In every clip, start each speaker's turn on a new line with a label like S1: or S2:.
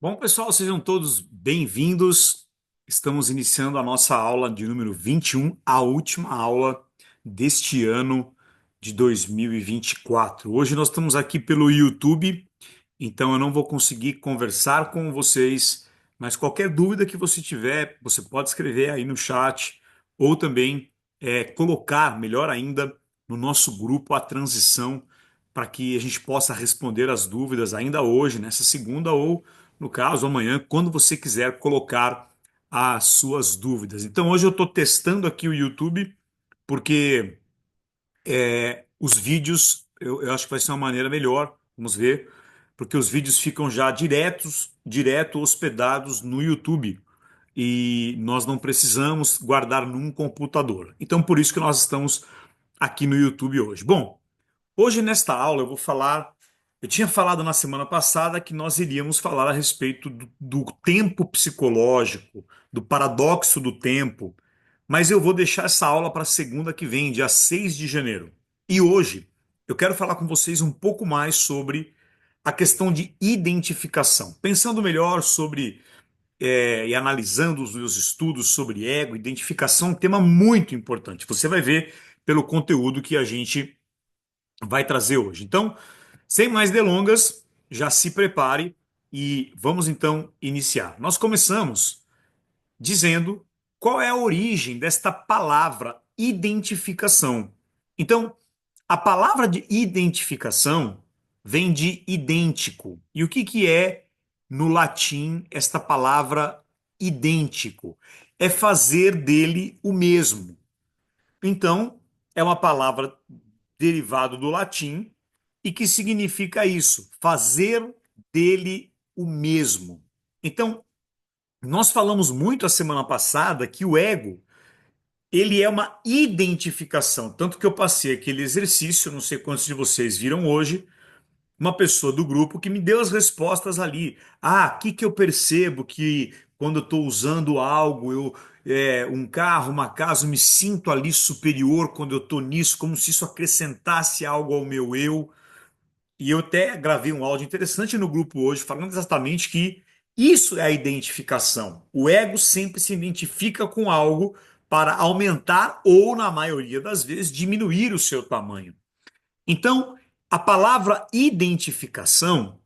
S1: Bom, pessoal, sejam todos bem-vindos. Estamos iniciando a nossa aula de número 21, a última aula deste ano de 2024. Hoje nós estamos aqui pelo YouTube, então eu não vou conseguir conversar com vocês, mas qualquer dúvida que você tiver, você pode escrever aí no chat ou também colocar, melhor ainda, no nosso grupo a transição para que a gente possa responder as dúvidas ainda hoje, nessa segunda ou no caso, amanhã, quando você quiser colocar as suas dúvidas. Então, hoje eu estou testando aqui o YouTube, porque os vídeos, eu acho que vai ser uma maneira melhor, vamos ver, porque os vídeos ficam já direto hospedados no YouTube. E nós não precisamos guardar num computador. Então, por isso que nós estamos aqui no YouTube hoje. Bom, hoje, nesta aula, eu vou falar. Eu tinha falado na semana passada que nós iríamos falar a respeito do tempo psicológico, do paradoxo do tempo, mas eu vou deixar essa aula para a segunda que vem, dia 6 de janeiro. E hoje eu quero falar com vocês um pouco mais sobre a questão de identificação. Pensando melhor sobre e analisando os meus estudos sobre ego, identificação, é um tema muito importante. Você vai ver pelo conteúdo que a gente vai trazer hoje. Então, sem mais delongas, já se prepare e vamos então iniciar. Nós começamos dizendo qual é a origem desta palavra identificação. Então, a palavra de identificação vem de idêntico. E o que é no latim esta palavra idêntico? É fazer dele o mesmo. Então, é uma palavra derivada do latim e que significa isso, fazer dele o mesmo. Então, nós falamos muito a semana passada que o ego, ele é uma identificação, tanto que eu passei aquele exercício, não sei quantos de vocês viram hoje, uma pessoa do grupo que me deu as respostas ali. Ah, o que que eu percebo que quando eu estou usando algo, um carro, uma casa, eu me sinto ali superior quando eu estou nisso, como se isso acrescentasse algo ao meu eu. E eu até gravei um áudio interessante no grupo hoje, falando exatamente que isso é a identificação. O ego sempre se identifica com algo para aumentar ou, na maioria das vezes, diminuir o seu tamanho. Então, a palavra identificação,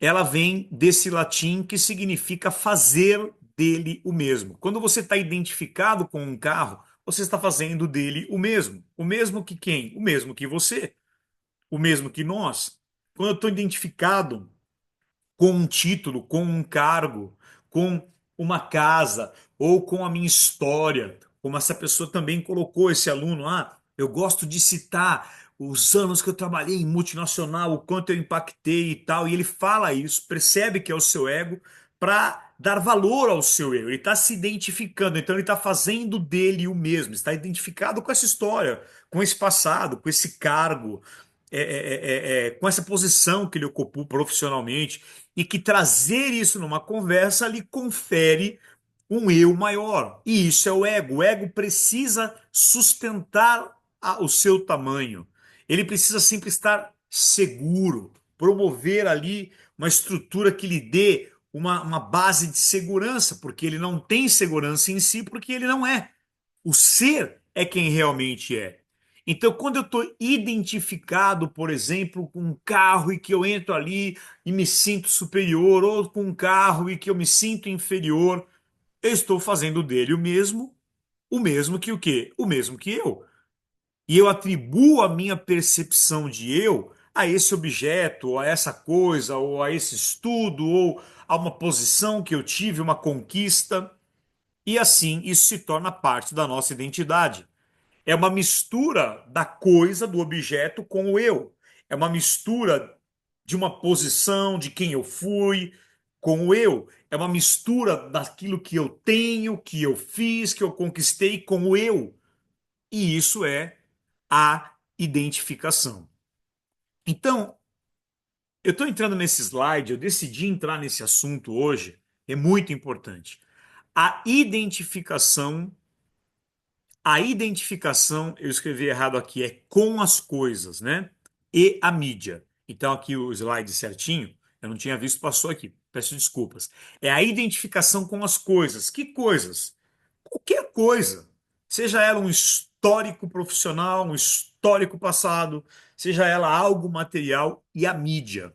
S1: ela vem desse latim que significa fazer dele o mesmo. Quando você está identificado com um carro, você está fazendo dele o mesmo. O mesmo que quem? O mesmo que você. O mesmo que nós. Quando eu estou identificado com um título, com um cargo, com uma casa ou com a minha história, como essa pessoa também colocou esse aluno, eu gosto de citar os anos que eu trabalhei em multinacional, o quanto eu impactei e tal, e ele fala isso, percebe que é o seu ego para dar valor ao seu eu. Ele está se identificando, então ele está fazendo dele o mesmo, está identificado com essa história, com esse passado, com esse cargo, com essa posição que ele ocupou profissionalmente e que trazer isso numa conversa lhe confere um eu maior. E isso é o ego. O ego precisa sustentar o seu tamanho. Ele precisa sempre estar seguro, promover ali uma estrutura que lhe dê uma base de segurança, porque ele não tem segurança em si, porque ele não é. O ser é quem realmente é. Então, quando eu estou identificado, por exemplo, com um carro e que eu entro ali e me sinto superior, ou com um carro e que eu me sinto inferior, eu estou fazendo dele o mesmo que o quê? O mesmo que eu. E eu atribuo a minha percepção de eu a esse objeto, ou a essa coisa, ou a esse estudo, ou a uma posição que eu tive, uma conquista. E assim isso se torna parte da nossa identidade. É uma mistura da coisa, do objeto, com o eu. É uma mistura de uma posição, de quem eu fui, com o eu. É uma mistura daquilo que eu tenho, que eu fiz, que eu conquistei com o eu. E isso é a identificação. Então, eu estou entrando nesse slide, eu decidi entrar nesse assunto hoje, é muito importante. A identificação eu escrevi errado aqui, é com as coisas, né? E a mídia. Então, aqui o slide certinho. Eu não tinha visto, passou aqui. Peço desculpas. É a identificação com as coisas. Que coisas? Qualquer coisa. Seja ela um histórico profissional, um histórico passado, seja ela algo material e a mídia.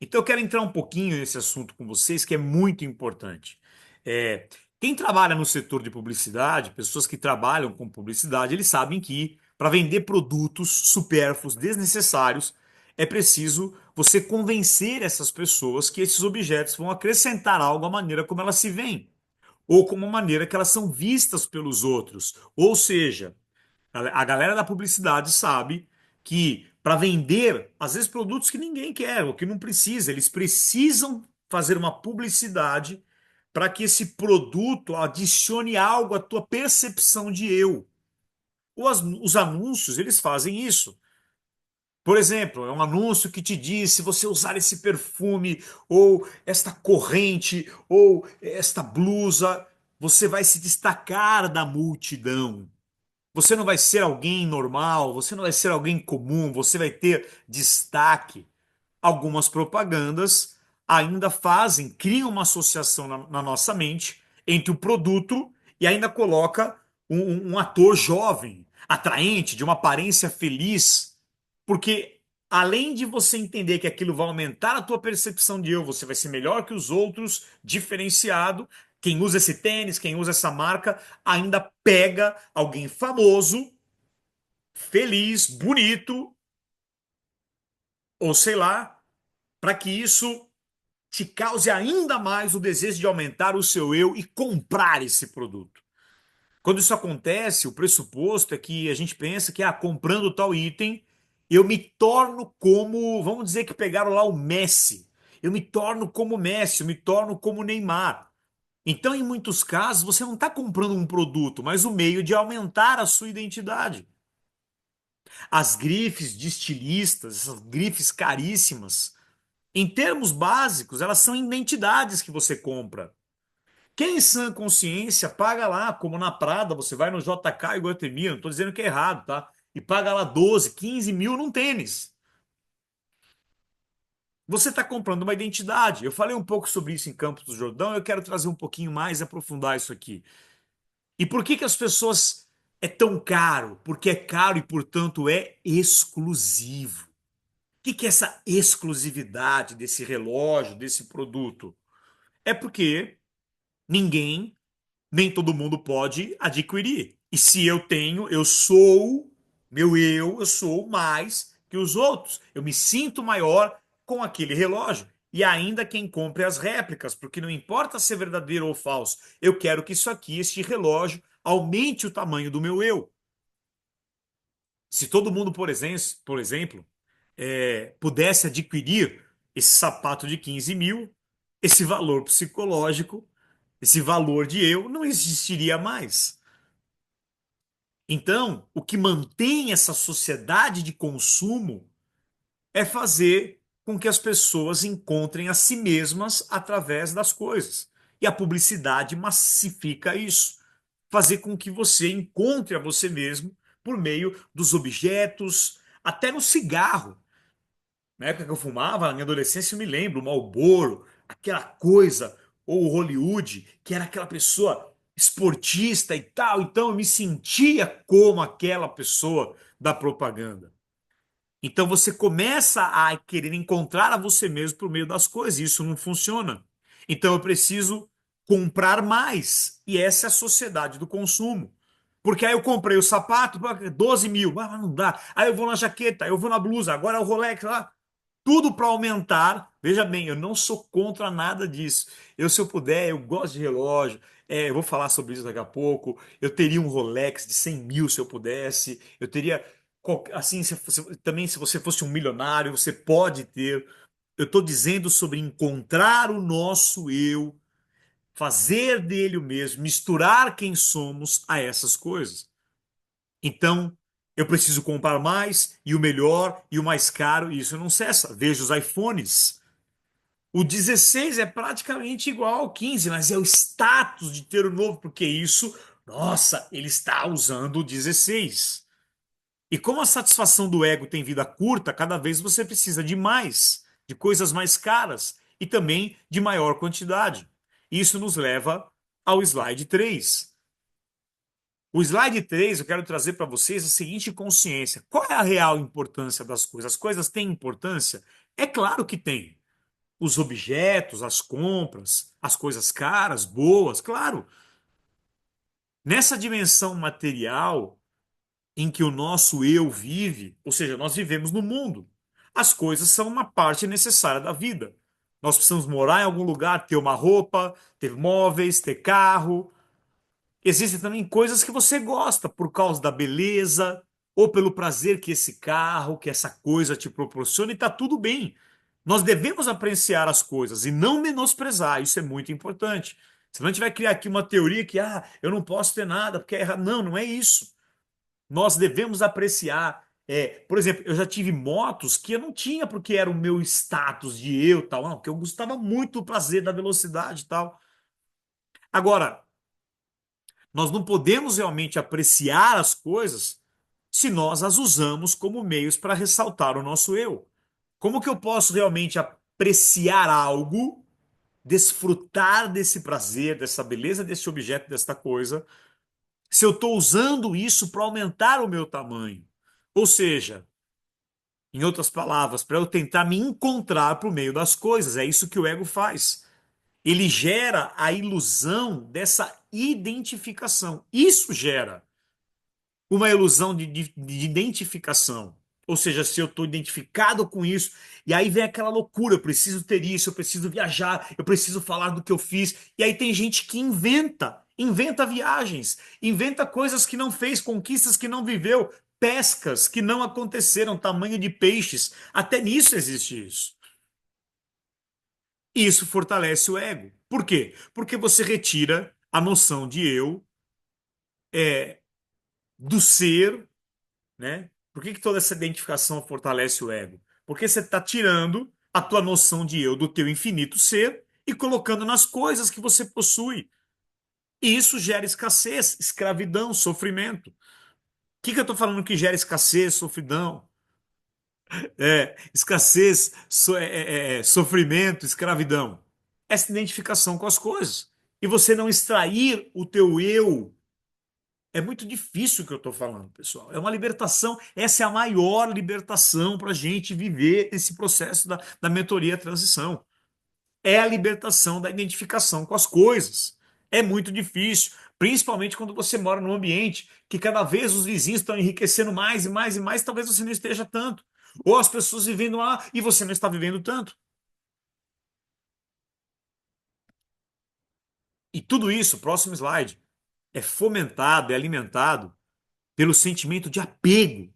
S1: Então eu quero entrar um pouquinho nesse assunto com vocês, que é muito importante. É, quem trabalha no setor de publicidade, pessoas que trabalham com publicidade, eles sabem que para vender produtos supérfluos, desnecessários, é preciso você convencer essas pessoas que esses objetos vão acrescentar algo à maneira como elas se veem, ou como a maneira que elas são vistas pelos outros. Ou seja, a galera da publicidade sabe que para vender, às vezes, produtos que ninguém quer ou que não precisa, eles precisam fazer uma publicidade para que esse produto adicione algo à tua percepção de eu. Os anúncios, eles fazem isso. Por exemplo, é um anúncio que te diz se você usar esse perfume, ou esta corrente, ou esta blusa, você vai se destacar da multidão. Você não vai ser alguém normal, você não vai ser alguém comum, você vai ter destaque. Algumas propagandas ainda fazem, criam uma associação na nossa mente entre o produto e ainda coloca um ator jovem, atraente, de uma aparência feliz, porque além de você entender que aquilo vai aumentar a tua percepção de eu, você vai ser melhor que os outros, diferenciado. Quem usa esse tênis, quem usa essa marca, ainda pega alguém famoso, feliz, bonito, ou sei lá, para que isso te cause ainda mais o desejo de aumentar o seu eu e comprar esse produto. Quando isso acontece, o pressuposto é que a gente pensa que, comprando tal item, eu me torno como, vamos dizer que pegaram lá o Messi. Eu me torno como Messi, eu me torno como Neymar. Então, em muitos casos, você não está comprando um produto, mas o meio de aumentar a sua identidade. As grifes de estilistas, essas grifes caríssimas, em termos básicos, elas são identidades que você compra. Quem em sã consciência paga lá, como na Prada, você vai no JK e Guatemi, não estou dizendo que é errado, tá? E paga lá 12, 15 mil num tênis. Você está comprando uma identidade. Eu falei um pouco sobre isso em Campos do Jordão, eu quero trazer um pouquinho mais e aprofundar isso aqui. E por que que as pessoas é tão caro? Porque é caro e, portanto, é exclusivo. O que que é essa exclusividade desse relógio, desse produto? É porque ninguém, nem todo mundo pode adquirir. E se eu tenho, eu sou, eu sou mais que os outros. Eu me sinto maior com aquele relógio. E ainda quem compre as réplicas, porque não importa se é verdadeiro ou falso, eu quero que isso aqui, este relógio, aumente o tamanho do meu eu. Se todo mundo, por exemplo, pudesse adquirir esse sapato de 15 mil, esse valor psicológico, esse valor de eu, não existiria mais. Então, o que mantém essa sociedade de consumo é fazer com que as pessoas encontrem a si mesmas através das coisas. E a publicidade massifica isso. Fazer com que você encontre a você mesmo por meio dos objetos, até no cigarro. Na época que eu fumava, na minha adolescência, eu me lembro, o Marlboro, aquela coisa, ou o Hollywood, que era aquela pessoa esportista e tal. Então eu me sentia como aquela pessoa da propaganda. Então você começa a querer encontrar a você mesmo por meio das coisas, e isso não funciona. Então eu preciso comprar mais. E essa é a sociedade do consumo. Porque aí eu comprei o sapato, 12 mil, não dá. Aí eu vou na jaqueta, eu vou na blusa, agora é o Rolex lá. Tudo para aumentar. Veja bem, eu não sou contra nada disso. Eu, se eu puder, eu gosto de relógio. Eu vou falar sobre isso daqui a pouco. Eu teria um Rolex de 100 mil se eu pudesse. Eu teria, assim, também se você fosse um milionário, você pode ter. Eu estou dizendo sobre encontrar o nosso eu, fazer dele o mesmo, misturar quem somos a essas coisas. Então, eu preciso comprar mais e o melhor e o mais caro, e isso não cessa. Veja os iPhones. O 16 é praticamente igual ao 15, mas é o status de ter o novo, porque isso, nossa, ele está usando o 16. E como a satisfação do ego tem vida curta, cada vez você precisa de mais. de coisas mais caras e também de maior quantidade. Isso nos leva ao slide 3. O slide 3, eu quero trazer para vocês a seguinte consciência. Qual é a real importância das coisas? As coisas têm importância? É claro que tem. Os objetos, as compras, as coisas caras, boas, claro. Nessa dimensão material em que o nosso eu vive, ou seja, nós vivemos no mundo, as coisas são uma parte necessária da vida. Nós precisamos morar em algum lugar, ter uma roupa, ter móveis, ter carro. Existem também coisas que você gosta por causa da beleza ou pelo prazer que esse carro, que essa coisa te proporciona e está tudo bem. Nós devemos apreciar as coisas e não menosprezar, isso é muito importante. Se não a gente vai criar aqui uma teoria que eu não posso ter nada porque é errado. Não, não é isso. Nós devemos apreciar. Por exemplo, eu já tive motos que eu não tinha porque era o meu status de eu tal, não, porque eu gostava muito do prazer da velocidade e tal. Agora, nós não podemos realmente apreciar as coisas se nós as usamos como meios para ressaltar o nosso eu. Como que eu posso realmente apreciar algo, desfrutar desse prazer, dessa beleza, desse objeto, desta coisa, se eu estou usando isso para aumentar o meu tamanho? Ou seja, em outras palavras, para eu tentar me encontrar por meio das coisas. É isso que o ego faz. Ele gera a ilusão dessa identificação. Isso gera uma ilusão de identificação. Ou seja, se eu estou identificado com isso, e aí vem aquela loucura, eu preciso ter isso, eu preciso viajar, eu preciso falar do que eu fiz. E aí tem gente que inventa viagens, inventa coisas que não fez, conquistas que não viveu, pescas que não aconteceram, tamanho de peixes. Até nisso existe isso. E isso fortalece o ego. Por quê? Porque você retira a noção de eu, do ser, né? Por que toda essa identificação fortalece o ego? Porque você está tirando a tua noção de eu do teu infinito ser e colocando nas coisas que você possui. E isso gera escassez, escravidão, sofrimento. O que eu estou falando que gera escassez, sofridão? Escassez, sofrimento, escravidão. Essa identificação com as coisas. E você não extrair o teu eu. É muito difícil o que eu estou falando, pessoal. É uma libertação. Essa é a maior libertação para a gente viver esse processo da mentoria transição. É a libertação da identificação com as coisas. É muito difícil, principalmente quando você mora num ambiente que cada vez os vizinhos estão enriquecendo mais e mais e mais, talvez você não esteja tanto. Ou as pessoas vivendo lá e você não está vivendo tanto. E tudo isso, próximo slide, é fomentado, é alimentado pelo sentimento de apego.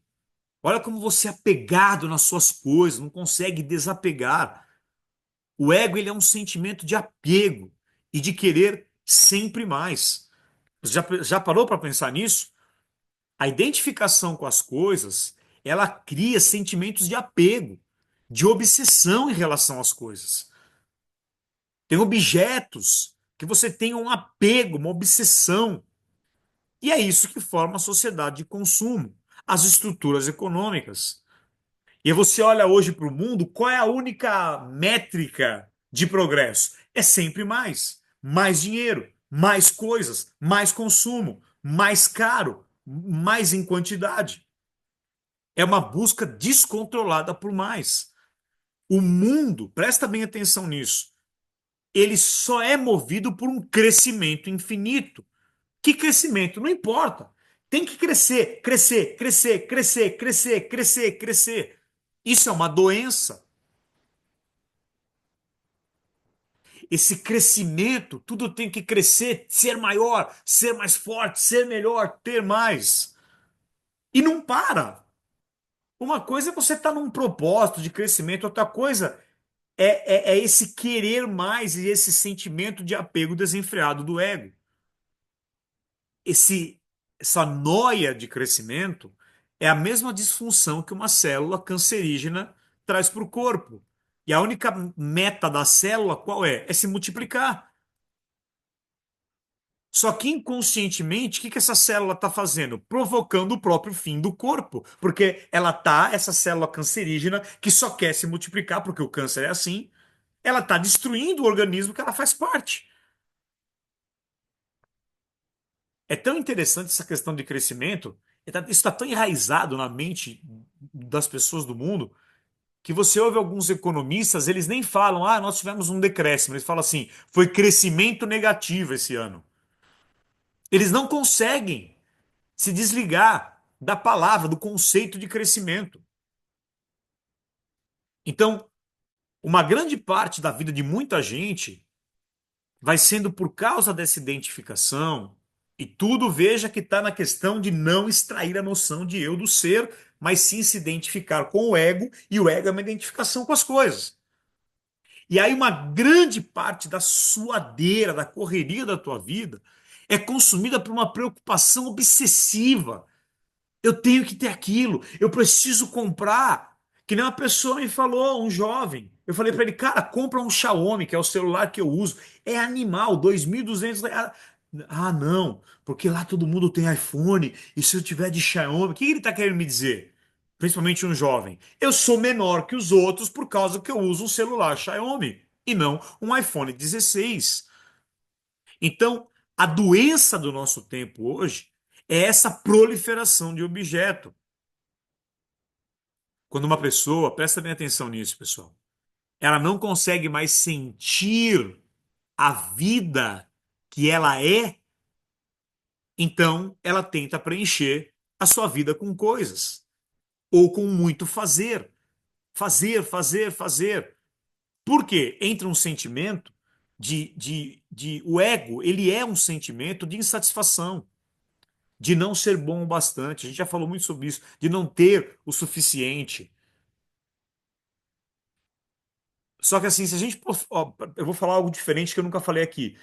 S1: Olha como você é apegado nas suas coisas, não consegue desapegar. O ego ele é um sentimento de apego e de querer sempre mais. Você já parou para pensar nisso? A identificação com as coisas, ela cria sentimentos de apego, de obsessão em relação às coisas. Tem objetos que você tem um apego, uma obsessão. E é isso que forma a sociedade de consumo, as estruturas econômicas. E você olha hoje para o mundo, qual é a única métrica de progresso? É sempre mais. Mais dinheiro, mais coisas, mais consumo, mais caro, mais em quantidade. É uma busca descontrolada por mais. O mundo, presta bem atenção nisso, ele só é movido por um crescimento infinito. Que crescimento? Não importa. Tem que crescer, crescer, crescer, crescer, crescer, crescer, crescer. Isso é uma doença. Esse crescimento, tudo tem que crescer, ser maior, ser mais forte, ser melhor, ter mais. E não para. Uma coisa é você estar num propósito de crescimento, outra coisa é esse querer mais e esse sentimento de apego desenfreado do ego. Esse, essa noia de crescimento é a mesma disfunção que uma célula cancerígena traz para o corpo. E a única meta da célula qual é? É se multiplicar. Só que inconscientemente, o que que essa célula está fazendo? Provocando o próprio fim do corpo. Porque essa célula cancerígena, que só quer se multiplicar, porque o câncer é assim, ela está destruindo o organismo que ela faz parte. É tão interessante essa questão de crescimento, isso está tão enraizado na mente das pessoas do mundo, que você ouve alguns economistas, eles nem falam, ah, nós tivemos um decréscimo, eles falam assim, foi crescimento negativo esse ano. Eles não conseguem se desligar da palavra, do conceito de crescimento. Então, uma grande parte da vida de muita gente vai sendo por causa dessa identificação, e tudo veja que está na questão de não extrair a noção de eu do ser, mas sim se identificar com o ego, e o ego é uma identificação com as coisas. E aí uma grande parte da suadeira, da correria da tua vida, é consumida por uma preocupação obsessiva. Eu tenho que ter aquilo, eu preciso comprar. Que nem uma pessoa me falou, um jovem. Eu falei para ele, cara, compra um Xiaomi, que é o celular que eu uso. É animal, 2.200 reais. Ah, não, porque lá todo mundo tem iPhone, e se eu tiver de Xiaomi, o que ele está querendo me dizer? Principalmente um jovem. Eu sou menor que os outros por causa que eu uso um celular Xiaomi e não um iPhone 16. Então, a doença do nosso tempo hoje é essa proliferação de objeto. Quando uma pessoa, presta bem atenção nisso, pessoal, ela não consegue mais sentir a vida que ela é, então ela tenta preencher a sua vida com coisas ou com muito fazer. Fazer, fazer, fazer. Por quê? Entra um sentimento o ego, ele é um sentimento de insatisfação, de não ser bom o bastante. A gente já falou muito sobre isso, de não ter o suficiente. Só que assim, se a gente. Ó, eu vou falar algo diferente que eu nunca falei aqui,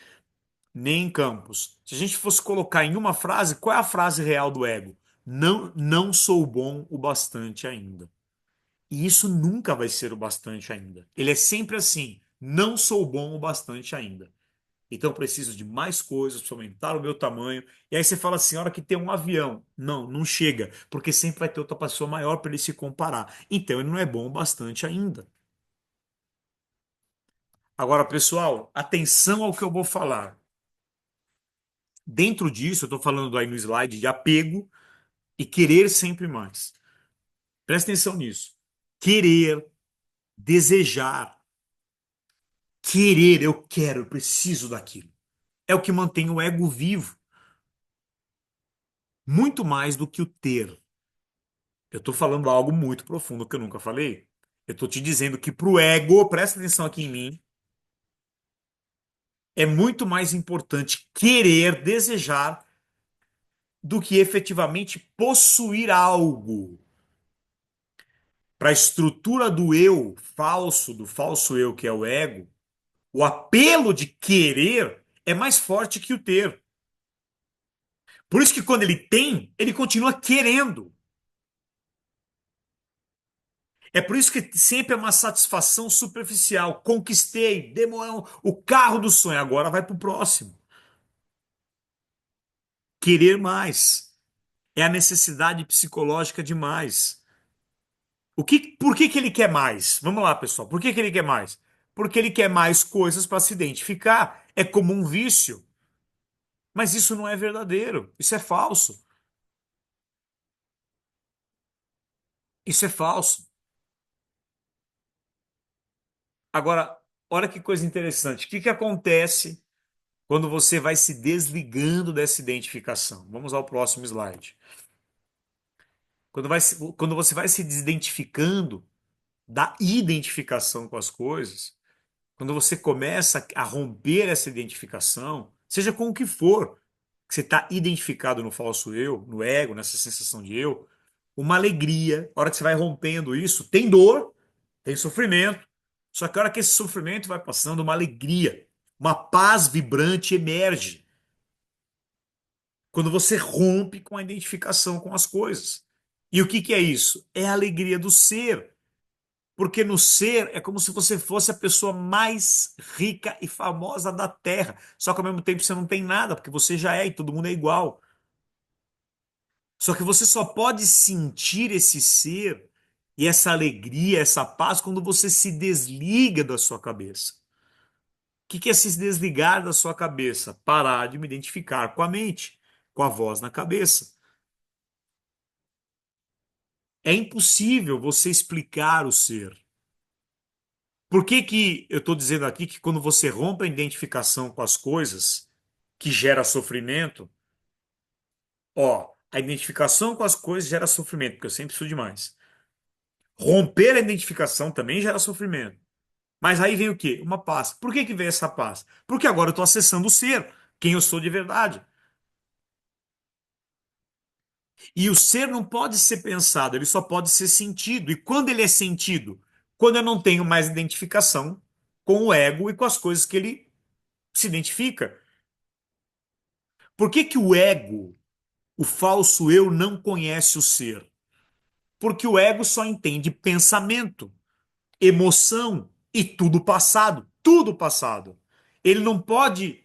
S1: nem em campos. Se a gente fosse colocar em uma frase, qual é a frase real do ego? Não, não sou bom o bastante ainda. E isso nunca vai ser o bastante ainda. Ele é sempre assim: não sou bom o bastante ainda. Então eu preciso de mais coisas para aumentar o meu tamanho. E aí você fala assim, a hora que tem um avião. Não, não chega, porque sempre vai ter outra pessoa maior para ele se comparar. Então ele não é bom o bastante ainda. Agora, pessoal, atenção ao que eu vou falar. Dentro disso, eu estou falando aí no slide de apego e querer sempre mais. Presta atenção nisso. Querer, desejar, querer, eu quero, eu preciso daquilo. É o que mantém o ego vivo, muito mais do que o ter. Eu estou falando algo muito profundo que eu nunca falei. Eu estou te dizendo que para o ego, presta atenção aqui em mim, é muito mais importante querer, desejar, do que efetivamente possuir algo. Para a estrutura do eu falso, do falso eu que é o ego, o apelo de querer é mais forte que o ter. Por isso que quando ele tem, ele continua querendo. É por isso que sempre é uma satisfação superficial. Conquistei, demorou o carro do sonho, agora vai para o próximo. Querer mais. É a necessidade psicológica de mais. Por que que ele quer mais? Vamos lá, pessoal. Por que que ele quer mais? Porque ele quer mais coisas para se identificar. É como um vício. Mas isso não é verdadeiro. Isso é falso. Isso é falso. Agora, olha que coisa interessante. O que que acontece quando você vai se desligando dessa identificação? Vamos ao próximo slide. Quando você vai se desidentificando da identificação com as coisas, quando você começa a romper essa identificação, seja com o que for, que você está identificado no falso eu, no ego, nessa sensação de eu, uma alegria, a hora que você vai rompendo isso, tem dor, tem sofrimento, só que a hora que esse sofrimento vai passando, uma alegria, uma paz vibrante emerge. Quando você rompe com a identificação com as coisas. E o que que é isso? É a alegria do ser. Porque no ser é como se você fosse a pessoa mais rica e famosa da Terra. Só que ao mesmo tempo você não tem nada, porque você já é e todo mundo é igual. Só que você só pode sentir esse ser e essa alegria, essa paz, quando você se desliga da sua cabeça. O que é se desligar da sua cabeça? Parar de me identificar com a mente, com a voz na cabeça. É impossível você explicar o ser. Por que que eu estou dizendo aqui que quando você rompe a identificação com as coisas, que gera sofrimento, ó, a identificação com as coisas gera sofrimento, porque eu sempre preciso de mais. Romper a identificação também gera sofrimento. Mas aí vem o quê? Uma paz. Por que que vem essa paz? Porque agora eu estou acessando o ser, quem eu sou de verdade. E o ser não pode ser pensado, ele só pode ser sentido. E quando ele é sentido? Quando eu não tenho mais identificação com o ego e com as coisas que ele se identifica. Por que que o ego, o falso eu, não conhece o ser? Porque o ego só entende pensamento, emoção e tudo passado. Tudo passado. Ele não pode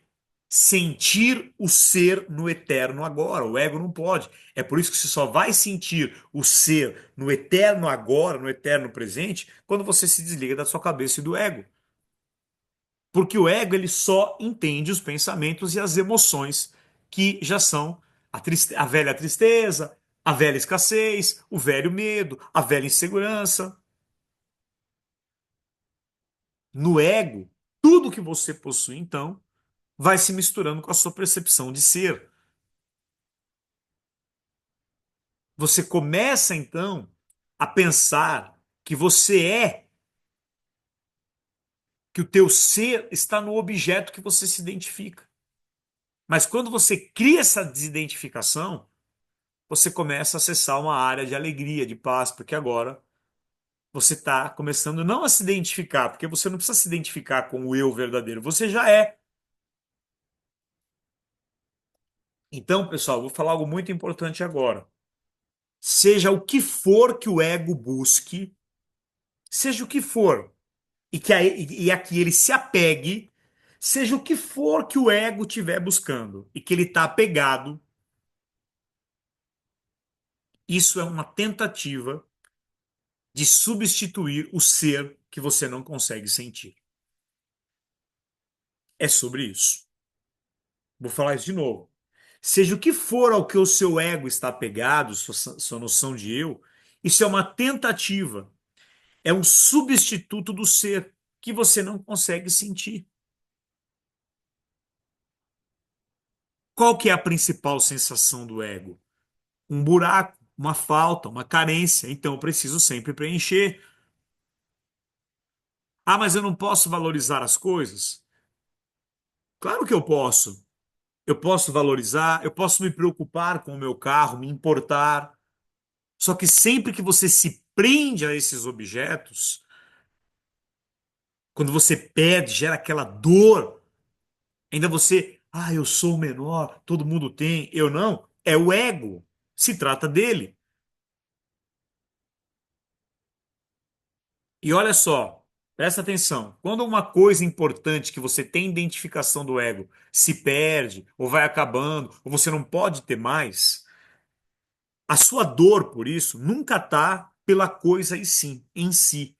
S1: sentir o ser no eterno agora. O ego não pode. É por isso que você só vai sentir o ser no eterno agora, no eterno presente, quando você se desliga da sua cabeça e do ego. Porque o ego ele só entende os pensamentos e as emoções que já são a velha tristeza, a velha escassez, o velho medo, a velha insegurança. No ego, tudo que você possui, então, vai se misturando com a sua percepção de ser. Você começa, então, a pensar que você é, que o teu ser está no objeto que você se identifica. Mas quando você cria essa desidentificação, você começa a acessar uma área de alegria, de paz, porque agora você está começando não a se identificar, porque você não precisa se identificar com o eu verdadeiro, você já é. Então, pessoal, vou falar algo muito importante agora. Seja o que for que o ego busque, seja o que for, e a que ele se apegue, seja o que for que o ego estiver buscando e que ele está apegado, isso é uma tentativa de substituir o ser que você não consegue sentir. É sobre isso. Vou falar isso de novo. Seja o que for ao que o seu ego está apegado, sua noção de eu, isso é uma tentativa, é um substituto do ser que você não consegue sentir. Qual que é a principal sensação do ego? Um buraco, uma falta, uma carência. Então eu preciso sempre preencher. Ah, mas eu não posso valorizar as coisas? Claro que eu posso. Eu posso valorizar, eu posso me preocupar com o meu carro, me importar. Só que sempre que você se prende a esses objetos, quando você perde, gera aquela dor, ainda você, eu sou o menor, todo mundo tem, eu não. É o ego. Se trata dele. E olha só, presta atenção. Quando uma coisa importante que você tem identificação do ego se perde, ou vai acabando, ou você não pode ter mais, a sua dor por isso nunca está pela coisa em si.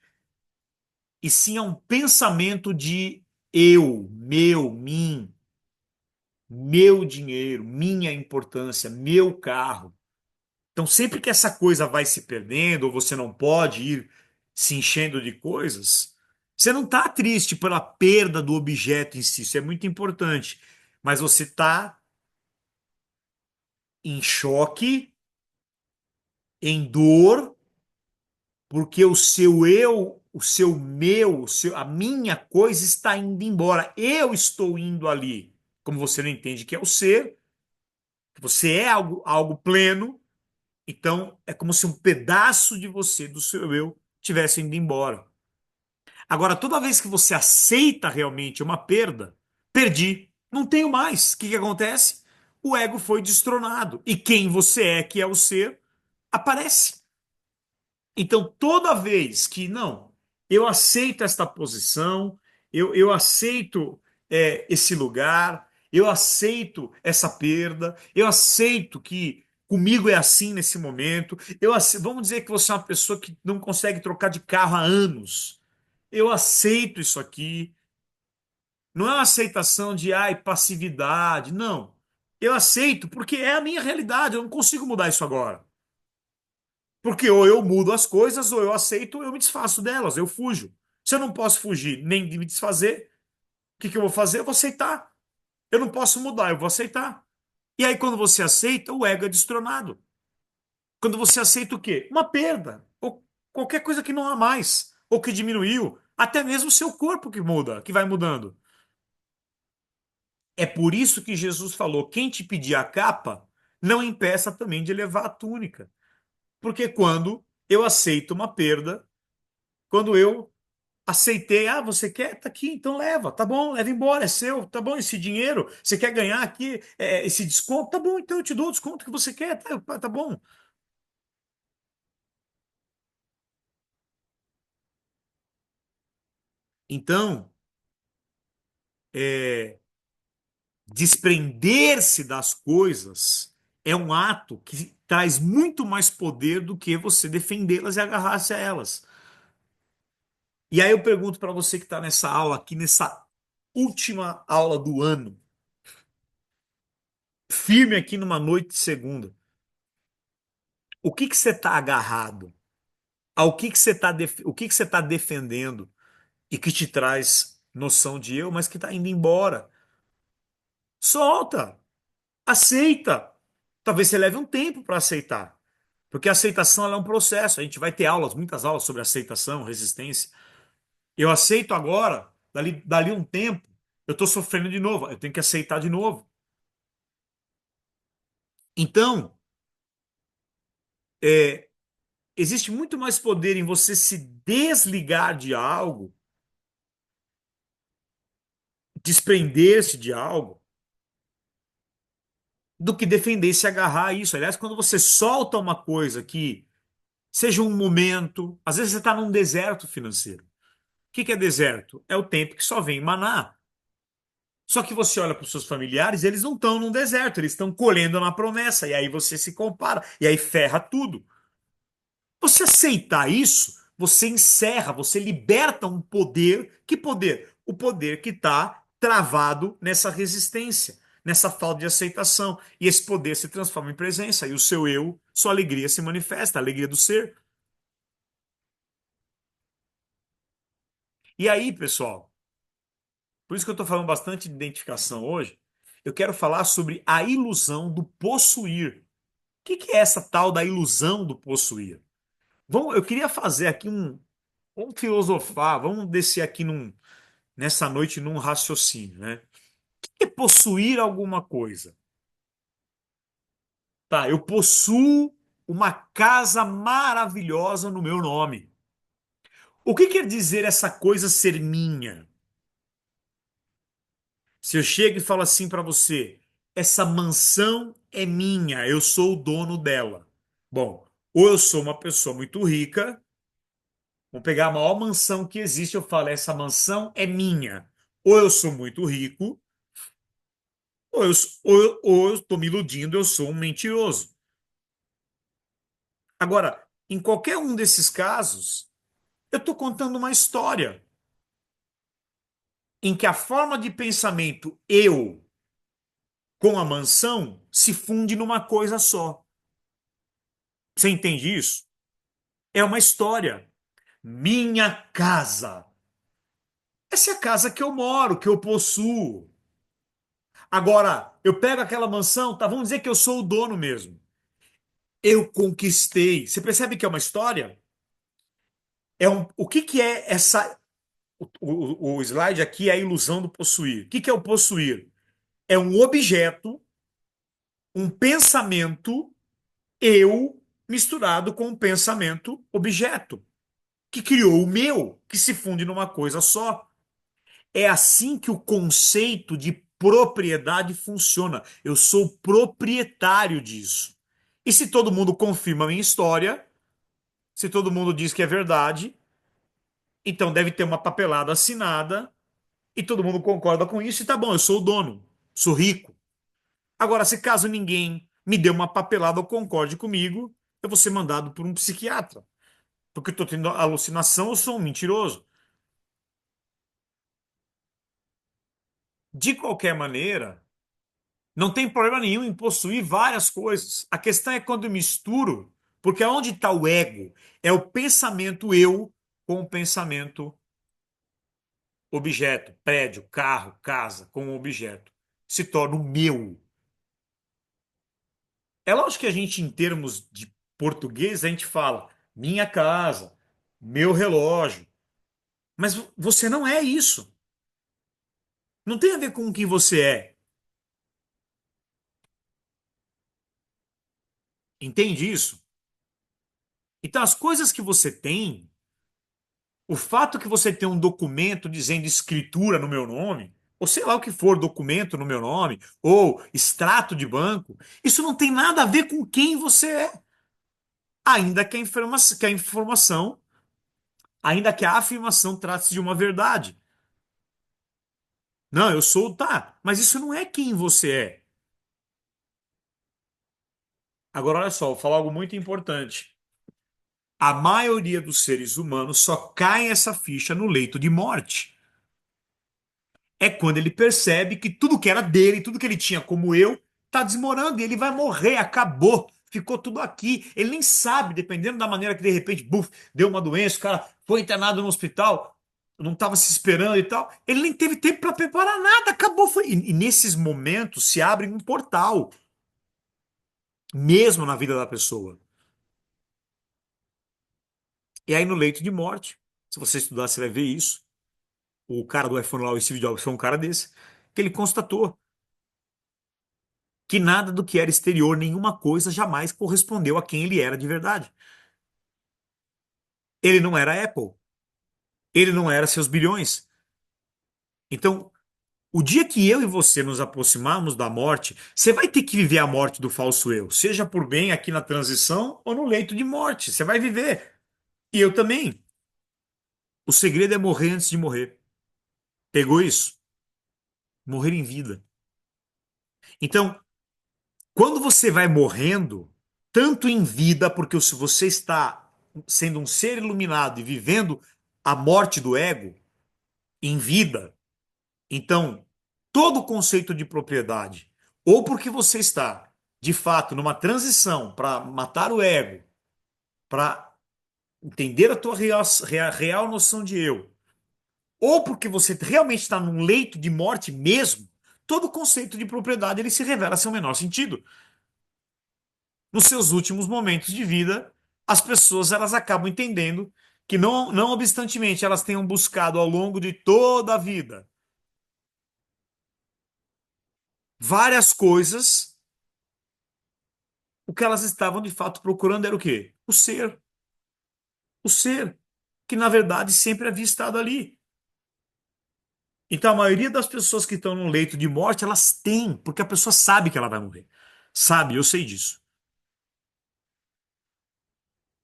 S1: E sim é um pensamento de eu, meu, mim, meu dinheiro, minha importância, meu carro. Então, sempre que essa coisa vai se perdendo, ou você não pode ir se enchendo de coisas, você não está triste pela perda do objeto em si, isso é muito importante. Mas você está em choque, em dor, porque o seu eu, o seu meu, a minha coisa está indo embora. Eu estou indo ali. Como você não entende que é o ser, que você é algo pleno, então é como se um pedaço de você, do seu eu, tivesse indo embora. Agora, toda vez que você aceita realmente uma perda, perdi, não tenho mais. O que que acontece? O ego foi destronado. E quem você é, que é o ser, aparece. Então, toda vez que não, eu aceito esta posição, eu aceito esse lugar, eu aceito essa perda, eu aceito que comigo é assim nesse momento. Vamos dizer que você é uma pessoa que não consegue trocar de carro há anos. Eu aceito isso aqui. Não é uma aceitação de ai, passividade, não. Eu aceito porque é a minha realidade, eu não consigo mudar isso agora. Porque ou eu mudo as coisas, ou eu aceito, ou eu me desfaço delas, eu fujo. Se eu não posso fugir nem de me desfazer, o que que eu vou fazer? Eu vou aceitar. Eu não posso mudar, eu vou aceitar. E aí, quando você aceita, o ego é destronado. Quando você aceita o quê? Uma perda, ou qualquer coisa que não há mais, ou que diminuiu, até mesmo o seu corpo que muda, que vai mudando. É por isso que Jesus falou: quem te pedir a capa, não impeça também de levar a túnica. Porque quando eu aceito uma perda, quando eu aceitei, ah, você quer? Tá aqui, então leva, tá bom, leva embora, é seu, tá bom, esse dinheiro, você quer ganhar aqui esse desconto, tá bom, então eu te dou o desconto que você quer, tá bom. Então, é, desprender-se das coisas é um ato que traz muito mais poder do que você defendê-las e agarrar-se a elas. E aí eu pergunto para você que está nessa aula aqui, nessa última aula do ano, firme aqui numa noite de segunda, o que que você está agarrado? Ao que você está o que que você está defendendo e que te traz noção de eu, mas que está indo embora? Solta, aceita. Talvez você leve um tempo para aceitar, porque a aceitação ela é um processo. A gente vai ter aulas, muitas aulas sobre aceitação, resistência. Eu aceito agora, dali um tempo, eu estou sofrendo de novo, eu tenho que aceitar de novo. Então, é, existe muito mais poder em você se desligar de algo, desprender-se de algo, do que defender e se agarrar a isso. Aliás, quando você solta uma coisa que seja um momento, às vezes você está num deserto financeiro. O que que é deserto? É o tempo que só vem maná. Só que você olha para os seus familiares, eles não estão num deserto, eles estão colhendo na promessa, e aí você se compara, e aí ferra tudo. Você aceitar isso, você encerra, você liberta um poder. Que poder? O poder que está travado nessa resistência, nessa falta de aceitação. E esse poder se transforma em presença. E o seu eu, sua alegria se manifesta, a alegria do ser. E aí, pessoal, por isso que eu estou falando bastante de identificação hoje, eu quero falar sobre a ilusão do possuir. O que que é essa tal da ilusão do possuir? Eu queria fazer aqui vamos filosofar, vamos descer aqui nessa noite num raciocínio, né? O que é possuir alguma coisa? Tá, eu possuo uma casa maravilhosa no meu nome. O que quer dizer essa coisa ser minha? Se eu chego e falo assim para você, essa mansão é minha, eu sou o dono dela. Bom, ou eu sou uma pessoa muito rica, vou pegar a maior mansão que existe, eu falo, essa mansão é minha. Ou eu sou muito rico, ou eu estou me iludindo, eu sou um mentiroso. Agora, em qualquer um desses casos, eu estou contando uma história em que a forma de pensamento eu com a mansão se funde numa coisa só. Você entende isso? É uma história. Minha casa. Essa é a casa que eu moro, que eu possuo. Agora, eu pego aquela mansão, tá? Vamos dizer que eu sou o dono mesmo. Eu conquistei. Você percebe que é uma história? O que que é essa o slide aqui é a ilusão do possuir. O que que é o possuir? É um objeto, um pensamento, eu, misturado com um pensamento objeto, que criou o meu, que se funde numa coisa só. É assim que o conceito de propriedade funciona. Eu sou proprietário disso. E se todo mundo confirma a minha história, se todo mundo diz que é verdade, Então deve ter uma papelada assinada e todo mundo concorda com isso e tá bom, eu sou o dono, sou rico. Agora, se caso ninguém me dê uma papelada ou concorde comigo, eu vou ser mandado por um psiquiatra, porque eu estou tendo alucinação, eu sou um mentiroso. De qualquer maneira, não tem problema nenhum em possuir várias coisas. A questão é quando eu misturo, porque onde está o ego? É o pensamento eu com o pensamento objeto, prédio, carro, casa, com o objeto. Se torna o meu. É lógico que a gente, em termos de português, a gente fala minha casa, meu relógio. Mas você não é isso. Não tem a ver com quem você é. Entende isso? Então, as coisas que você tem, o fato que você tem um documento dizendo escritura no meu nome, ou sei lá o que for, documento no meu nome, ou extrato de banco, isso não tem nada a ver com quem você é. Ainda que a informação, ainda que a afirmação trate-se de uma verdade. Não, eu sou, tá, mas isso não é quem você é. Agora, olha só, vou falar algo muito importante. A maioria dos seres humanos só cai essa ficha no leito de morte. É quando ele percebe que tudo que era dele, tudo que ele tinha como eu, tá desmoronando e ele vai morrer, acabou. Ficou tudo aqui. Ele nem sabe, dependendo da maneira que de repente, buf, deu uma doença, o cara foi internado no hospital, não estava se esperando e tal. Ele nem teve tempo para preparar nada, acabou. Foi. E nesses momentos se abre um portal, mesmo na vida da pessoa. E aí no leito de morte, se você estudar, você vai ver isso. O cara do iPhone lá, o Steve Jobs, foi um cara desse, que ele constatou que nada do que era exterior, nenhuma coisa jamais correspondeu a quem ele era de verdade. Ele não era Apple, ele não era seus bilhões. Então, o dia que eu e você nos aproximarmos da morte, você vai ter que viver a morte do falso eu, seja por bem aqui na transição ou no leito de morte. Você vai viver. E eu também. O segredo é morrer antes de morrer. Pegou isso? Morrer em vida. Então, quando você vai morrendo, tanto em vida, porque se você está sendo um ser iluminado e vivendo a morte do ego em vida, então todo o conceito de propriedade, ou porque você está de fato numa transição para matar o ego, para entender a tua real noção de eu, ou porque você realmente está num leito de morte mesmo, todo o conceito de propriedade ele se revela sem o menor sentido. Nos seus últimos momentos de vida, as pessoas elas acabam entendendo que não obstantemente elas tenham buscado ao longo de toda a vida várias coisas, o que elas estavam de fato procurando era o quê? O ser, que na verdade sempre havia estado ali. Então a maioria das pessoas que estão no leito de morte, elas têm, porque a pessoa sabe que ela vai morrer. Sabe, eu sei disso.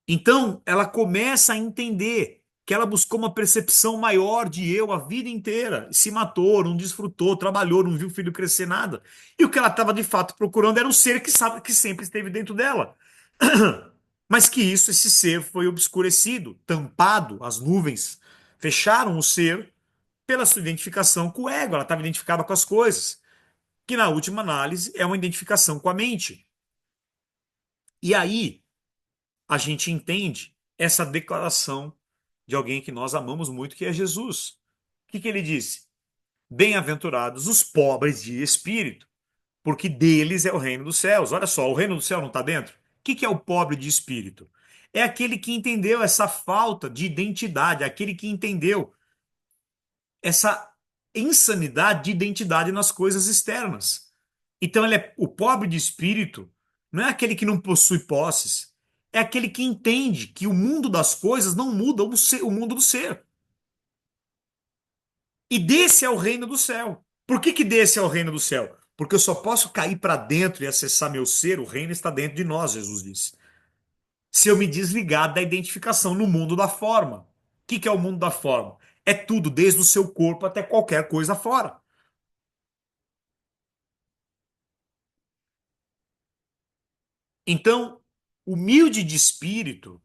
S1: Então, ela começa a entender que ela buscou uma percepção maior de eu a vida inteira, e se matou, não desfrutou, trabalhou, não viu o filho crescer nada. E o que ela estava de fato procurando era um ser que sabe que sempre esteve dentro dela. Mas que isso, esse ser foi obscurecido, tampado, as nuvens fecharam o ser pela sua identificação com o ego, ela estava identificada com as coisas, que na última análise é uma identificação com a mente. E aí, a gente entende essa declaração de alguém que nós amamos muito, que é Jesus. O que ele disse? Bem-aventurados os pobres de espírito, porque deles é o reino dos céus. Olha só, o reino do céu não está dentro? O que é o pobre de espírito? É aquele que entendeu essa falta de identidade, aquele que entendeu essa insanidade de identidade nas coisas externas. Então, ele é o pobre de espírito, não é aquele que não possui posses, é aquele que entende que o mundo das coisas não muda o mundo do ser. E desse é o reino do céu. Por que desse é o reino do céu? Porque eu só posso cair para dentro e acessar meu ser, o reino está dentro de nós, Jesus disse. Se eu me desligar da identificação no mundo da forma. que é o mundo da forma? É tudo, desde o seu corpo até qualquer coisa fora. Então, humilde de espírito,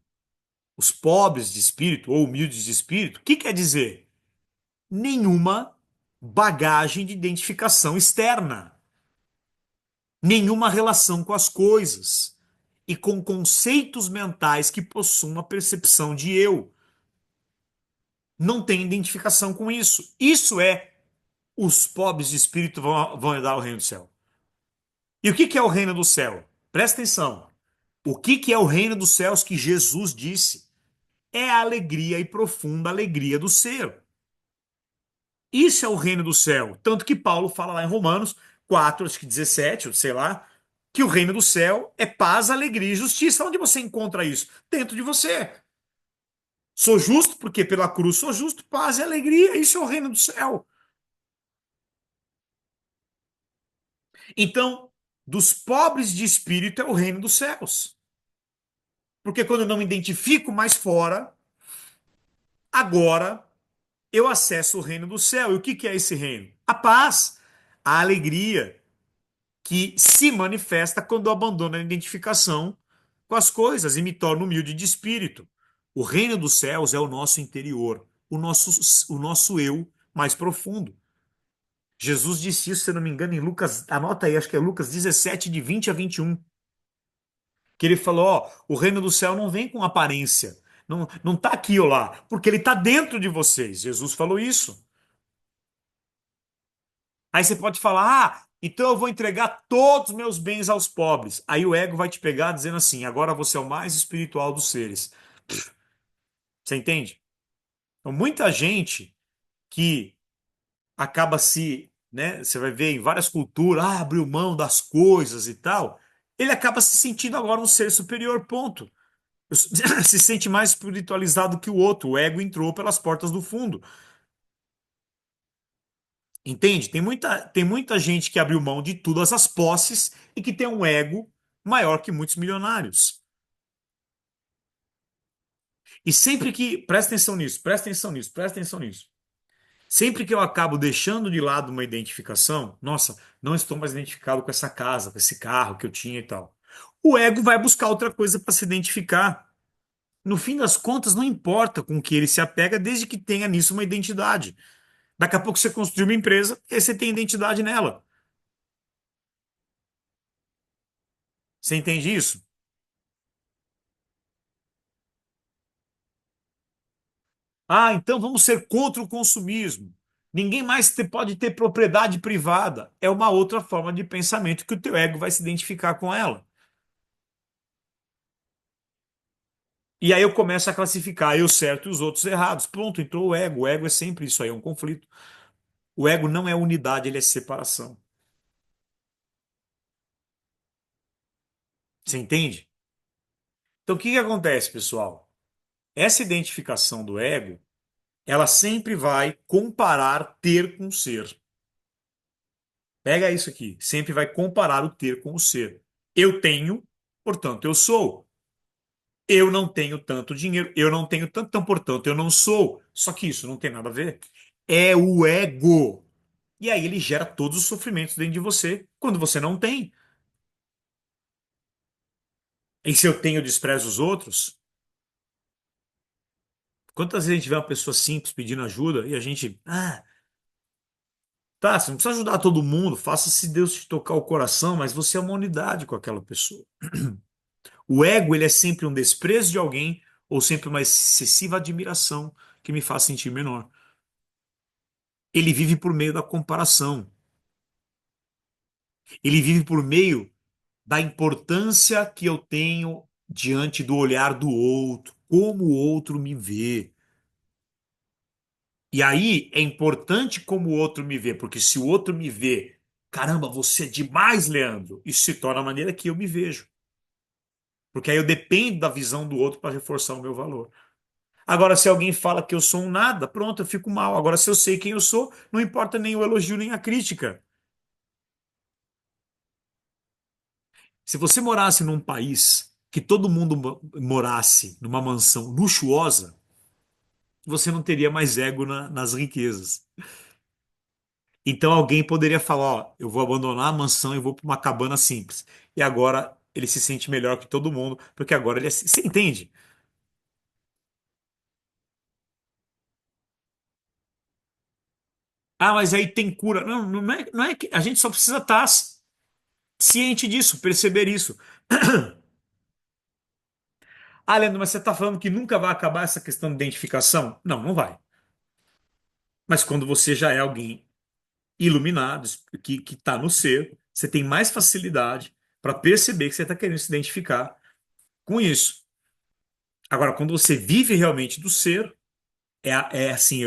S1: os pobres de espírito ou humildes de espírito, o que quer dizer? Nenhuma bagagem de identificação externa, nenhuma relação com as coisas e com conceitos mentais que possuam uma percepção de eu. Não tem identificação com isso. Isso é os pobres de espírito vão herdar o reino do céu. E o que é o reino do céu? Presta atenção. O que é o reino dos céus que Jesus disse? É a alegria e profunda alegria do ser. Isso é o reino do céu. Tanto que Paulo fala lá em Romanos 4, acho que 17, sei lá, que o reino do céu é paz, alegria e justiça. Onde você encontra isso? Dentro de você. Sou justo porque pela cruz sou justo, paz e alegria. Isso é o reino do céu. Então, dos pobres de espírito é o reino dos céus. Porque quando eu não me identifico mais fora, agora eu acesso o reino do céu. E o que é esse reino? A paz, a alegria, que se manifesta quando eu abandono a identificação com as coisas e me torno humilde de espírito. O reino dos céus é o nosso interior, o nosso eu mais profundo. Jesus disse isso, se eu não me engano, em Lucas, anota aí, acho que é Lucas 17, de 20 a 21, que ele falou, ó, o reino do céu não vem com aparência, não tá aqui ou lá, porque ele tá dentro de vocês. Jesus falou isso. Aí você pode falar, ah, então eu vou entregar todos os meus bens aos pobres. Aí o ego vai te pegar dizendo assim, agora você é o mais espiritual dos seres. Você entende? Então, muita gente que acaba se, né, você vai ver em várias culturas, ah, abriu mão das coisas e tal, ele acaba se sentindo agora um ser superior, ponto. Se sente mais espiritualizado que o outro. O ego entrou pelas portas do fundo. Entende? Tem muita gente que abriu mão de todas as posses e que tem um ego maior que muitos milionários. E sempre que, presta atenção nisso, presta atenção nisso, presta atenção nisso. Sempre que eu acabo deixando de lado uma identificação, nossa, não estou mais identificado com essa casa, com esse carro que eu tinha e tal. O ego vai buscar outra coisa para se identificar. No fim das contas, não importa com que ele se apega, desde que tenha nisso uma identidade. Daqui a pouco você construiu uma empresa e aí você tem identidade nela. Você entende isso? Ah, então vamos ser contra o consumismo. Ninguém mais pode ter propriedade privada. É uma outra forma de pensamento que o teu ego vai se identificar com ela. E aí eu começo a classificar eu certo e os outros errados. Pronto, entrou o ego. O ego é sempre isso aí, é um conflito. O ego não é unidade, ele é separação. Você entende? Então o que que acontece, pessoal? Essa identificação do ego, ela sempre vai comparar ter com ser. Pega isso aqui, sempre vai comparar o ter com o ser. Eu tenho, portanto eu sou. Eu não tenho tanto dinheiro, eu não tenho tanto, então, portanto eu não sou. Só que isso não tem nada a ver. É o ego. E aí ele gera todos os sofrimentos dentro de você quando você não tem. E se eu tenho, eu desprezo os outros? Quantas vezes a gente vê uma pessoa simples pedindo ajuda e a gente, ah, tá, você não precisa ajudar todo mundo, faça se Deus te tocar o coração, mas você é uma unidade com aquela pessoa. O ego, ele é sempre um desprezo de alguém ou sempre uma excessiva admiração que me faz sentir menor. Ele vive por meio da comparação. Ele vive por meio da importância que eu tenho diante do olhar do outro, como o outro me vê. E aí é importante como o outro me vê, porque se o outro me vê, caramba, você é demais, Leandro, isso se torna a maneira que eu me vejo. Porque aí eu dependo da visão do outro para reforçar o meu valor. Agora, se alguém fala que eu sou um nada, pronto, eu fico mal. Agora, se eu sei quem eu sou, não importa nem o elogio nem a crítica. Se você morasse num país que todo mundo morasse numa mansão luxuosa, você não teria mais ego nas riquezas. Então alguém poderia falar, ó, eu vou abandonar a mansão e vou para uma cabana simples. E agora ele se sente melhor que todo mundo, porque agora ele é... Você entende? Ah, mas aí tem cura. Não, não é que a gente só precisa estar ciente disso, perceber isso. Ah, Leandro, mas você está falando que nunca vai acabar essa questão de identificação? Não, não vai. Mas quando você já é alguém iluminado, que está no ser, você tem mais facilidade para perceber que você está querendo se identificar com isso. Agora, quando você vive realmente do ser, é assim,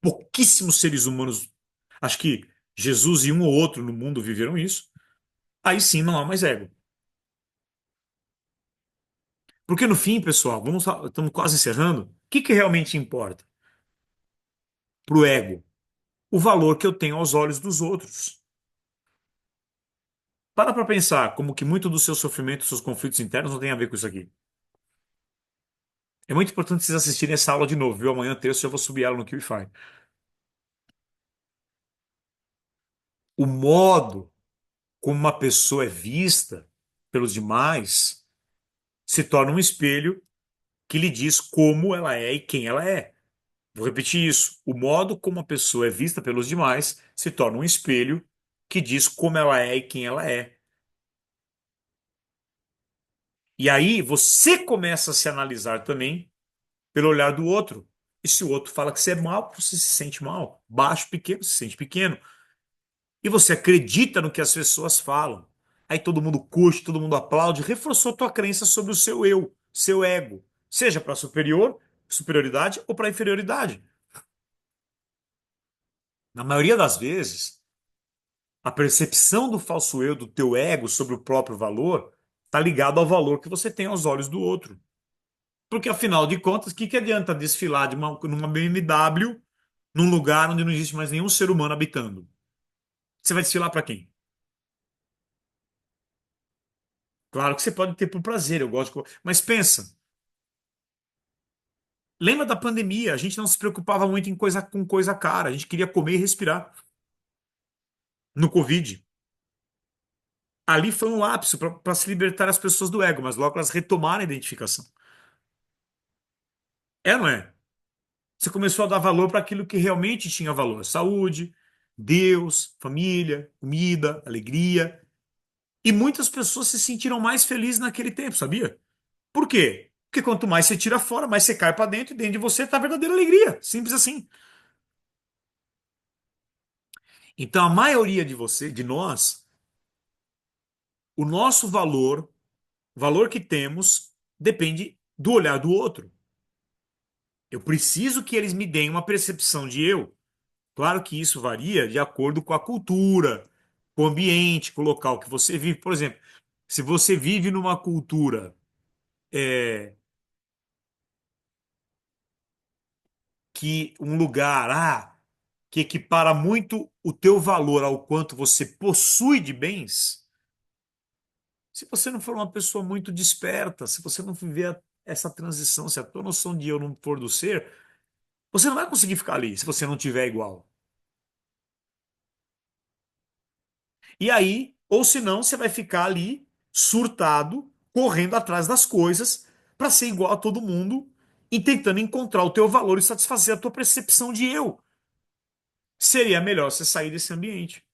S1: pouquíssimos seres humanos, acho que Jesus e um ou outro no mundo viveram isso, aí sim não há mais ego. Porque no fim, pessoal, estamos quase encerrando, o que realmente importa para o ego? O valor que eu tenho aos olhos dos outros. Para pensar como que muito do seu sofrimento, dos seus conflitos internos não tem a ver com isso aqui. É muito importante vocês assistirem essa aula de novo, viu? Amanhã, terça, eu vou subir ela no QIFI. O modo como uma pessoa é vista pelos demais se torna um espelho que lhe diz como ela é e quem ela é. Vou repetir isso. O modo como a pessoa é vista pelos demais se torna um espelho que diz como ela é e quem ela é. E aí você começa a se analisar também pelo olhar do outro. E se o outro fala que você é mal, você se sente mal. Baixo, pequeno, se sente pequeno. E você acredita no que as pessoas falam. Aí todo mundo curte, todo mundo aplaude, reforçou tua crença sobre o seu eu, seu ego, seja para superioridade ou para inferioridade. Na maioria das vezes, a percepção do falso eu, do teu ego sobre o próprio valor, está ligado ao valor que você tem aos olhos do outro. Porque afinal de contas, o que adianta desfilar numa BMW num lugar onde não existe mais nenhum ser humano habitando? Você vai desfilar para quem? Claro que você pode ter por prazer, eu gosto Mas pensa, lembra da pandemia? A gente não se preocupava muito com coisa cara, a gente queria comer e respirar. No Covid. Ali foi um lapso para se libertar as pessoas do ego, mas logo elas retomaram a identificação. É, não é? Você começou a dar valor para aquilo que realmente tinha valor: saúde, Deus, família, comida, alegria. E muitas pessoas se sentiram mais felizes naquele tempo, sabia? Por quê? Porque quanto mais você tira fora, mais você cai para dentro e dentro de você está a verdadeira alegria. Simples assim. Então, a maioria de você, de nós, o nosso valor, o valor que temos, depende do olhar do outro. Eu preciso que eles me deem uma percepção de eu. Claro que isso varia de acordo com a cultura, com o ambiente, com o local que você vive. Por exemplo, se você vive numa cultura é, que um lugar que equipara muito o teu valor ao quanto você possui de bens, se você não for uma pessoa muito desperta, se você não viver essa transição, se a tua noção de eu não for do ser, você não vai conseguir ficar ali se você não tiver igual. E aí, ou senão, você vai ficar ali surtado, correndo atrás das coisas para ser igual a todo mundo e tentando encontrar o teu valor e satisfazer a tua percepção de eu. Seria melhor você sair desse ambiente.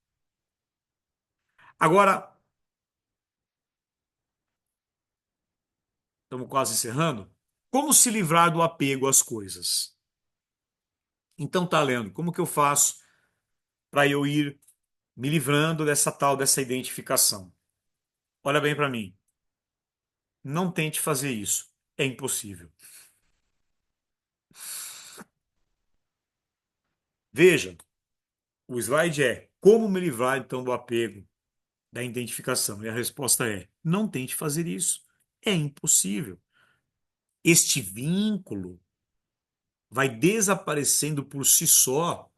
S1: Agora, estamos quase encerrando. Como se livrar do apego às coisas? Então, tá, Leandro, como que eu faço para eu ir me livrando dessa identificação? Olha bem para mim. Não tente fazer isso. É impossível. Veja, o slide é como me livrar então do apego, da identificação. E a resposta é: não tente fazer isso. É impossível. Este vínculo vai desaparecendo por si só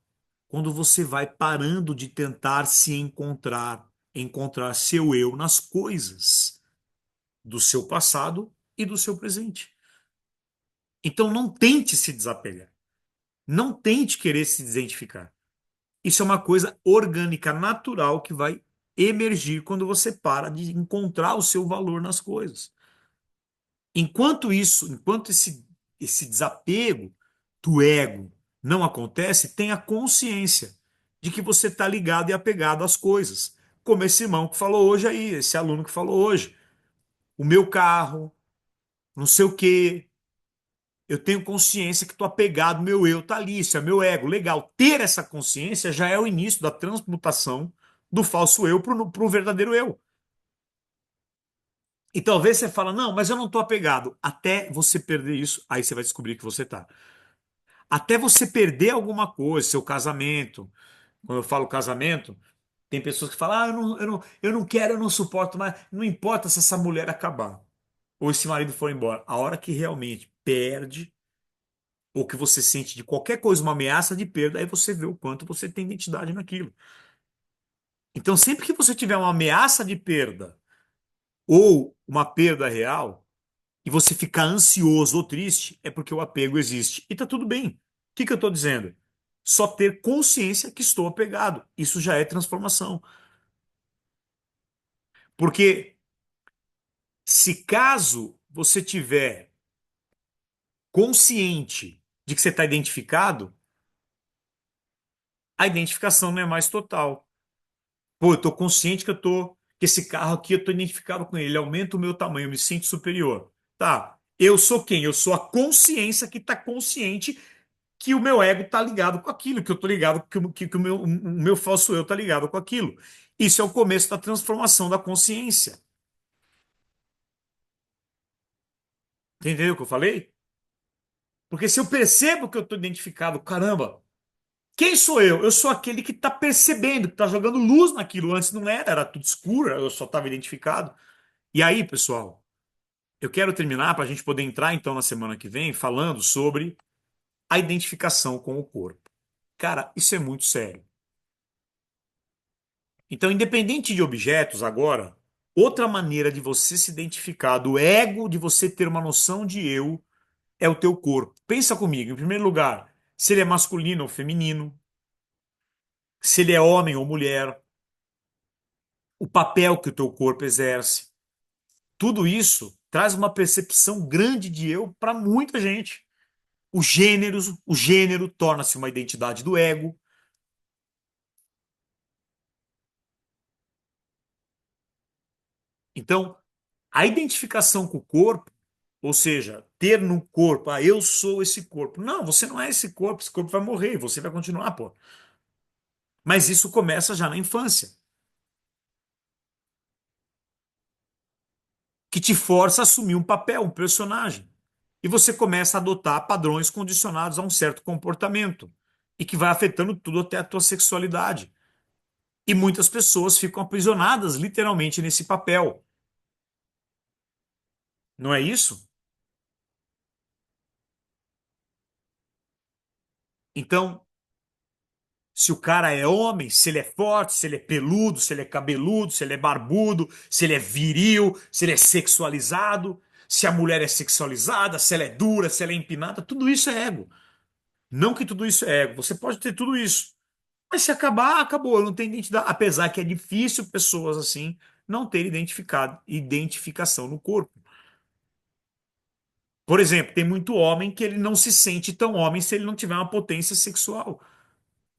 S1: quando você vai parando de tentar se encontrar, encontrar seu eu nas coisas do seu passado e do seu presente. Então não tente se desapegar. Não tente querer se desidentificar. Isso é uma coisa orgânica, natural, que vai emergir quando você para de encontrar o seu valor nas coisas. Enquanto isso, enquanto esse desapego do ego não acontece, tenha consciência de que você está ligado e apegado às coisas. Como esse irmão que falou hoje aí, esse aluno que falou hoje. O meu carro, não sei o quê. Eu tenho consciência que estou apegado, meu eu está ali, isso é meu ego. Legal. Ter essa consciência já é o início da transmutação do falso eu para o verdadeiro eu. E talvez você fala, não, mas eu não estou apegado. Até você perder isso, aí você vai descobrir que você está. Até você perder alguma coisa, seu casamento. Quando eu falo casamento, tem pessoas que falam, eu não quero, eu não suporto mais. Não importa se essa mulher acabar ou esse marido for embora. A hora que realmente perde, ou que você sente de qualquer coisa uma ameaça de perda, aí você vê o quanto você tem identidade naquilo. Então, sempre que você tiver uma ameaça de perda ou uma perda real, e você ficar ansioso ou triste, é porque o apego existe. E tá tudo bem. O que eu estou dizendo? Só ter consciência que estou apegado. Isso já é transformação. Porque se caso você tiver consciente de que você está identificado, a identificação não é mais total. Pô, eu estou consciente que esse carro aqui eu estou identificado com ele, ele aumenta o meu tamanho, eu me sinto superior. Tá. Eu sou quem? Eu sou a consciência que está consciente que o meu ego está ligado com aquilo, que eu estou ligado, que o meu falso eu está ligado com aquilo. Isso é o começo da transformação da consciência. Entendeu o que eu falei? Porque se eu percebo que eu estou identificado, caramba, quem sou eu? Eu sou aquele que está percebendo, que está jogando luz naquilo. Antes não era tudo escuro, eu só estava identificado. E aí, pessoal, eu quero terminar para a gente poder entrar então na semana que vem falando sobre a identificação com o corpo. Cara, isso é muito sério. Então, independente de objetos, agora, outra maneira de você se identificar do ego, de você ter uma noção de eu, é o teu corpo. Pensa comigo, em primeiro lugar, se ele é masculino ou feminino, se ele é homem ou mulher, o papel que o teu corpo exerce. Tudo isso traz uma percepção grande de eu para muita gente. O gênero torna-se uma identidade do ego. Então, a identificação com o corpo, ou seja, ter no corpo, eu sou esse corpo. Não, você não é esse corpo vai morrer, você vai continuar, pô. Mas isso começa já na infância, que te força a assumir um papel, um personagem. E você começa a adotar padrões condicionados a um certo comportamento e que vai afetando tudo até a tua sexualidade. E muitas pessoas ficam aprisionadas literalmente nesse papel. Não é isso? Então, se o cara é homem, se ele é forte, se ele é peludo, se ele é cabeludo, se ele é barbudo, se ele é viril, se ele é sexualizado, se a mulher é sexualizada, se ela é dura, se ela é empinada, tudo isso é ego. Não que tudo isso é ego, você pode ter tudo isso. Mas se acabar, acabou, eu não tenho identidade. Apesar que é difícil pessoas assim não terem identificação no corpo. Por exemplo, tem muito homem que ele não se sente tão homem se ele não tiver uma potência sexual.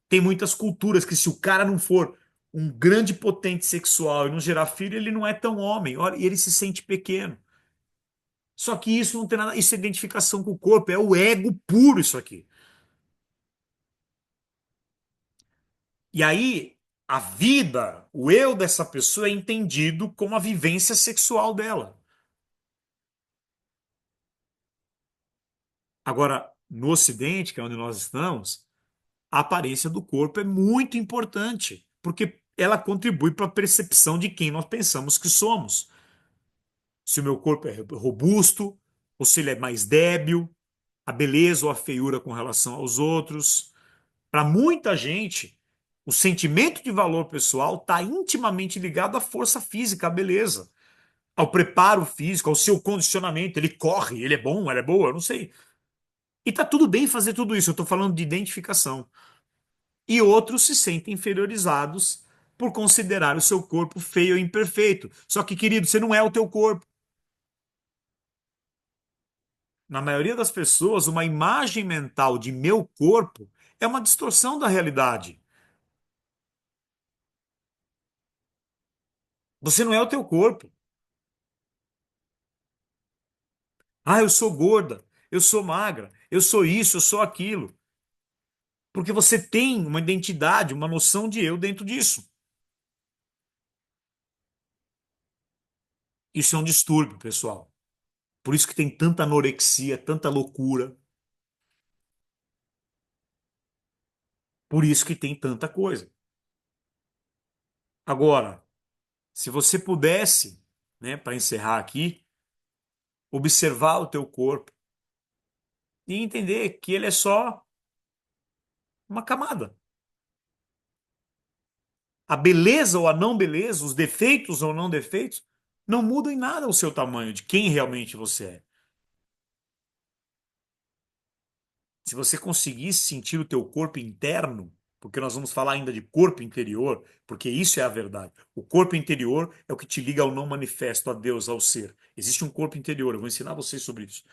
S1: Tem muitas culturas que se o cara não for um grande potente sexual e não gerar filho, ele não é tão homem. Olha, e ele se sente pequeno. Só que isso não tem nada, isso é identificação com o corpo, é o ego puro isso aqui. E aí a vida, o eu dessa pessoa é entendido como a vivência sexual dela. Agora, no Ocidente, que é onde nós estamos, a aparência do corpo é muito importante, porque ela contribui para a percepção de quem nós pensamos que somos. Se o meu corpo é robusto, ou se ele é mais débil, a beleza ou a feiura com relação aos outros. Para muita gente, o sentimento de valor pessoal está intimamente ligado à força física, à beleza, ao preparo físico, ao seu condicionamento. Ele corre, ele é bom, ela é boa, eu não sei. E tá tudo bem fazer tudo isso, eu estou falando de identificação. E outros se sentem inferiorizados por considerar o seu corpo feio e imperfeito. Só que, querido, você não é o teu corpo. Na maioria das pessoas, uma imagem mental de meu corpo é uma distorção da realidade. Você não é o teu corpo. Ah, eu sou gorda, eu sou magra, eu sou isso, eu sou aquilo. Porque você tem uma identidade, uma noção de eu dentro disso. Isso é um distúrbio, pessoal. Por isso que tem tanta anorexia, tanta loucura. Por isso que tem tanta coisa. Agora, se você pudesse, né, para encerrar aqui, observar o teu corpo e entender que ele é só uma camada. A beleza ou a não beleza, os defeitos ou não defeitos, não mudam em nada o seu tamanho, de quem realmente você é. Se você conseguisse sentir o teu corpo interno, porque nós vamos falar ainda de corpo interior, porque isso é a verdade. O corpo interior é o que te liga ao não manifesto, a Deus, ao ser. Existe um corpo interior, eu vou ensinar vocês sobre isso.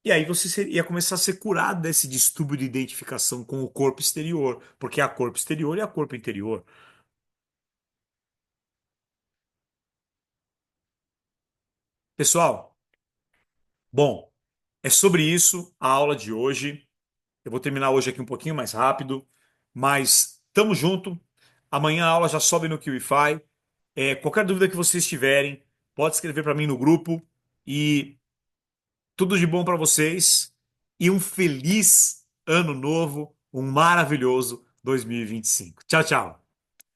S1: E aí você ia começar a ser curado desse distúrbio de identificação com o corpo exterior, porque há corpo exterior e há corpo interior. Pessoal, bom, é sobre isso a aula de hoje. Eu vou terminar hoje aqui um pouquinho mais rápido, mas tamo junto. Amanhã a aula já sobe no QIFI. Qualquer dúvida que vocês tiverem, pode escrever para mim no grupo. E tudo de bom para vocês. E um feliz ano novo, um maravilhoso 2025. Tchau, tchau.